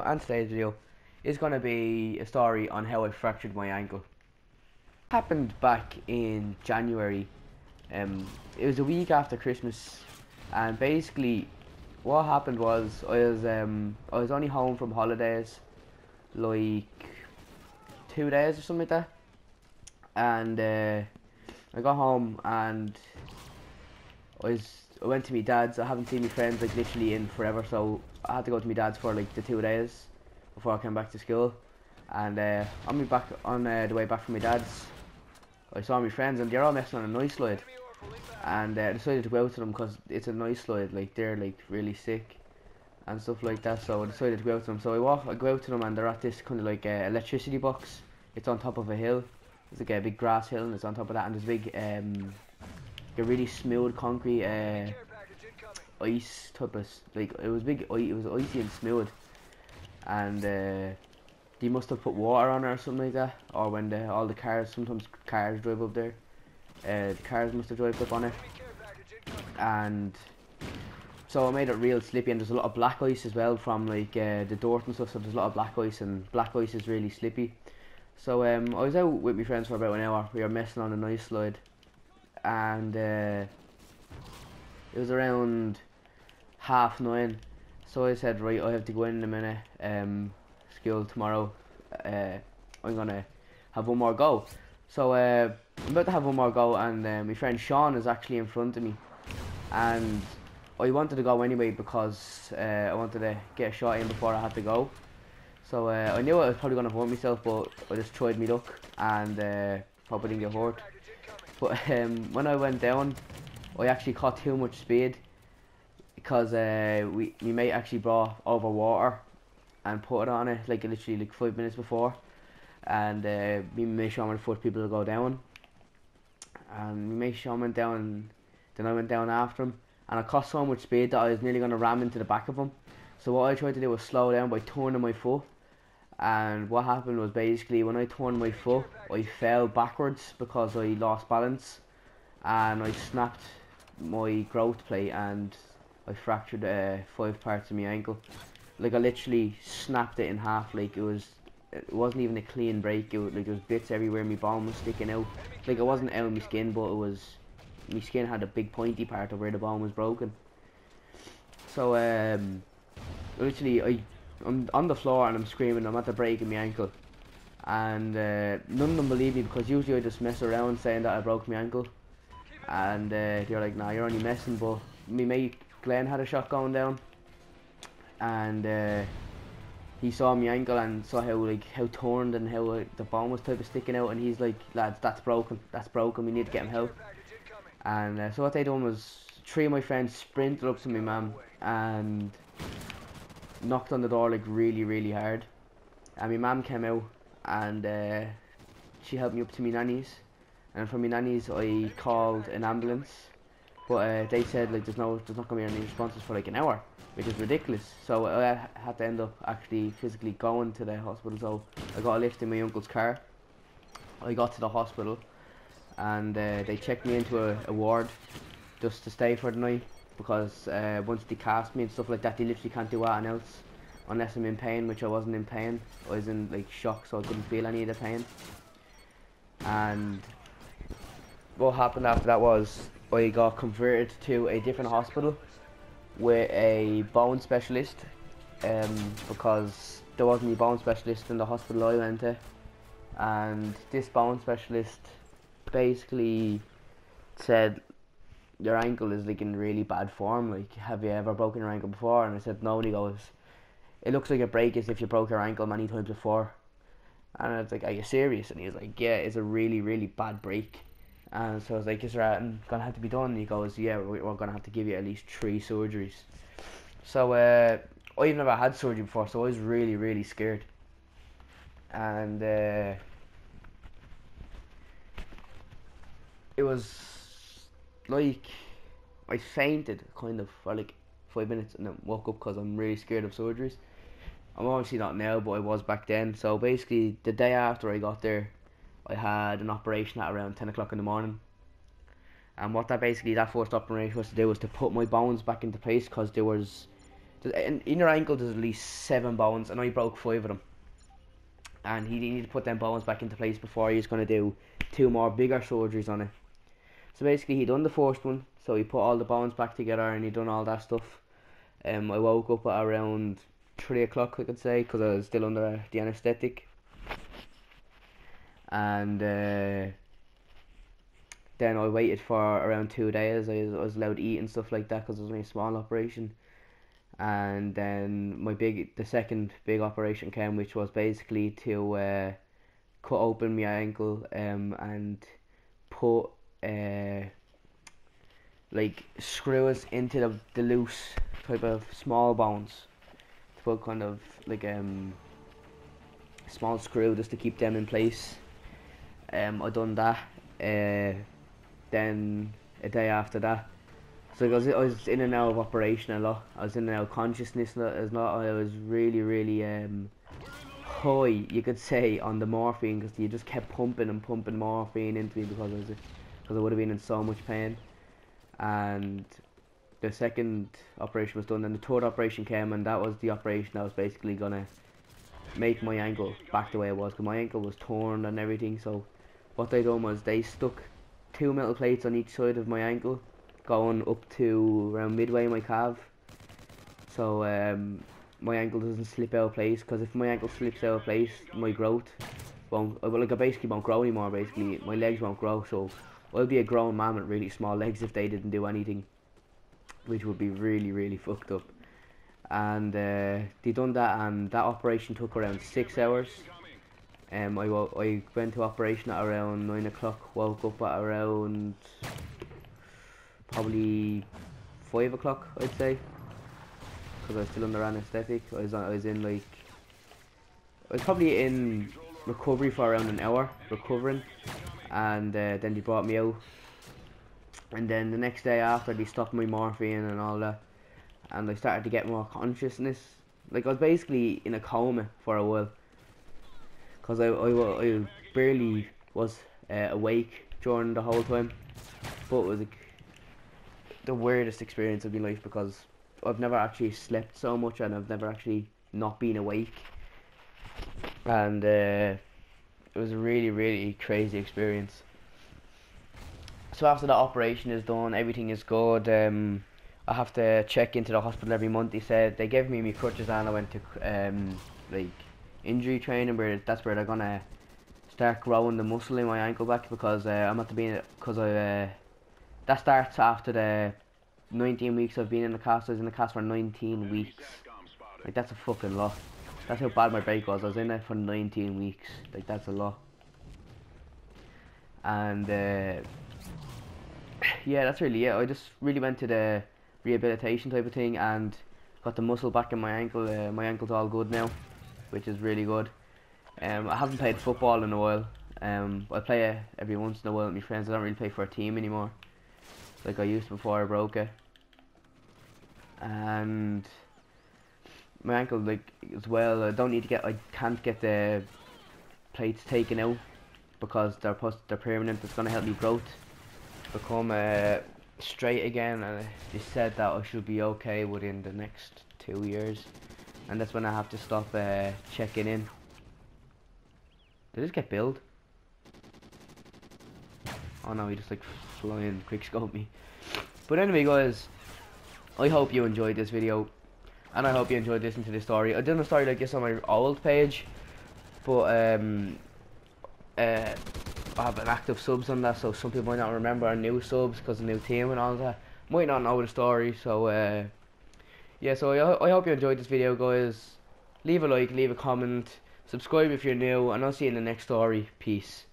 and today's video is going to be a story on how I fractured my ankle. It happened back in January. It was a week after Christmas, and basically what happened was I was only home from holidays like 2 days or something like that, and I got home and I went to my dad's. I haven't seen my friends like literally in forever, so I had to go to my dad's for like the 2 days before I came back to school. And on the way back from my dad's, I saw my friends and they're all messing on a noise slide, and I decided to go out to them because it's a noise slide, like they're like really sick and stuff like that. So I decided to go out to them. So I go out to them and they're at this kind of like electricity box. It's on top of a hill. It's like a big grass hill and it's on top of that, and there's big a really smooth concrete ice type of, like it was big, it was icy and smooth, and they must have put water on it or something like that, or when all the cars, sometimes cars drive up there, the cars must have driven up on it, and so it made it real slippy. And there's a lot of black ice as well from like the dirt and stuff, so there's a lot of black ice, and black ice is really slippy. So I was out with my friends for about an hour. We were messing on a nice slide, and it was around 9:30. So I said, right, I have to go in a minute. School tomorrow. I'm gonna have one more go. So I'm about to have one more go, and my friend Sean is actually in front of me, and I wanted to go anyway because I wanted to get a shot in before I had to go. So I knew I was probably gonna hurt myself, but I just tried my luck and probably didn't get hurt. But when I went down, I actually caught too much speed because my mate actually brought over water and put it on it like literally like 5 minutes before, and me and Sean were the first people to go down, and my mate Sean went down, then I went down after him, and I caught so much speed that I was nearly going to ram into the back of him. So what I tried to do was slow down by turning my foot, and what happened was basically when I turned my foot I fell backwards because I lost balance, and I snapped my growth plate and I fractured 5 parts of my ankle. Like I literally snapped it in half. Like it wasn't even a clean break. It was bits everywhere. My bone was sticking out. Like it wasn't out of my skin, but it was, my skin had a big pointy part of where the bone was broken. So literally I'm on the floor and I'm screaming. I'm at the breaking my ankle, and none of them believe me because usually I just mess around saying that I broke my ankle, and they're like, nah, you're only messing. But my mate Glenn had a shot going down, and he saw my ankle and saw how torn and how the bone was type of sticking out, and he's like, lads, that's broken, we need to get him help. And so what they done was 3 of my friends sprinted up to my mum and knocked on the door like really hard, and my mum came out and she helped me up to my nanny's, and from my nanny's I called an ambulance, but they said like there's not gonna be any responses for like an hour, which is ridiculous. So I had to end up actually physically going to the hospital. So I got a lift in my uncle's car. I got to the hospital and they checked me into a ward just to stay for the night, because once they cast me and stuff like that, they literally can't do anything else unless I'm in pain, which I wasn't in pain. I was in like shock, so I couldn't feel any of the pain. And what happened after that was I got converted to a different hospital with a bone specialist, because there wasn't a bone specialist in the hospital I went to, and this bone specialist basically said, your ankle is like in really bad form, like have you ever broken your ankle before? And I said no, and he goes, it looks like a break as if you broke your ankle many times before. And I was like, are you serious? And he was like, yeah, it's a really bad break. And so I was like, is there anything gonna have to be done? And he goes, yeah, we're gonna have to give you at least 3 surgeries. So I've never had surgery before, so I was really scared. And it was like I fainted kind of for like 5 minutes and then woke up because I'm really scared of surgeries. I'm obviously not now, but I was back then. So basically the day after I got there, I had an operation at around 10 o'clock in the morning, and what that first operation was to do was to put my bones back into place, because there In your ankle there's at least 7 bones, and I broke 5 of them. And he needed to put them bones back into place before he's going to do 2 more bigger surgeries on it. So basically he done the first one, so he put all the bones back together and he done all that stuff. I woke up at around 3 o'clock, I could say, because I was still under the anaesthetic. And then I waited for around 2 days. I was allowed to eat and stuff like that because it was only a small operation. And then the second big operation came, which was basically to cut open my ankle and put like screws into the loose type of small bones, to put kind of like small screw just to keep them in place. I done that. Then a day after that, so I was in and out of operation a lot. I was in and out of consciousness as not. I was really high, you could say, on the morphine, because you just kept pumping and pumping morphine into me because I would have been in so much pain. And the second operation was done, and the third operation came, and that was the operation that was basically gonna make my ankle back the way it was, because my ankle was torn and everything. So what they done was they stuck 2 metal plates on each side of my ankle, going up to around midway my calf, so my ankle doesn't slip out of place. Because if my ankle slips out of place, my growth won't, I basically won't grow anymore. Basically my legs won't grow, so I'll be a grown man with really small legs if they didn't do anything, which would be really fucked up. And they done that, and that operation took around 6 hours. I went to operation at around 9 o'clock, woke up at around probably 5 o'clock, I'd say, because I was still under anaesthetic. I was probably in recovery for around an hour, recovering, and then they brought me out. And then the next day after, they stopped my morphine and all that, and I started to get more consciousness. Like, I was basically in a coma for a while, because I barely was awake during the whole time. But it was the weirdest experience of my life, because I've never actually slept so much, and I've never actually not been awake. And it was a really crazy experience. So after that operation is done, everything is good. I have to check into the hospital every month. They said they gave me my crutches, and I went to like injury training, where that's where they're gonna start growing the muscle in my ankle back, because I'm at the being, because that starts after the 19 weeks I've been in the cast. I was in the cast for 19 weeks. Like, that's a fucking lot. That's how bad my break was. I was in there for 19 weeks. Like, that's a lot. And yeah, that's really it. I just really went to the rehabilitation type of thing and got the muscle back in my ankle. My ankle's all good now, which is really good. I haven't played football in a while. I play every once in a while with my friends. I don't really play for a team anymore like I used before I broke it. And my ankle, like, as well, I can't get the plates taken out, because they're permanent. It's gonna help me growth become straight again, and they said that I should be okay within the next 2 years, and that's when I have to stop checking in. Did this get billed? Oh no, he just like flying quick scope me. But anyway, guys, I hope you enjoyed this video, and I hope you enjoyed listening to this story. I done a story like this on my old page, but I have an active subs on that, so some people might not remember our new subs because of the new team and all that. Might not know the story, so yeah. So I hope you enjoyed this video, guys. Leave a like, leave a comment, subscribe if you're new, and I'll see you in the next story. Peace.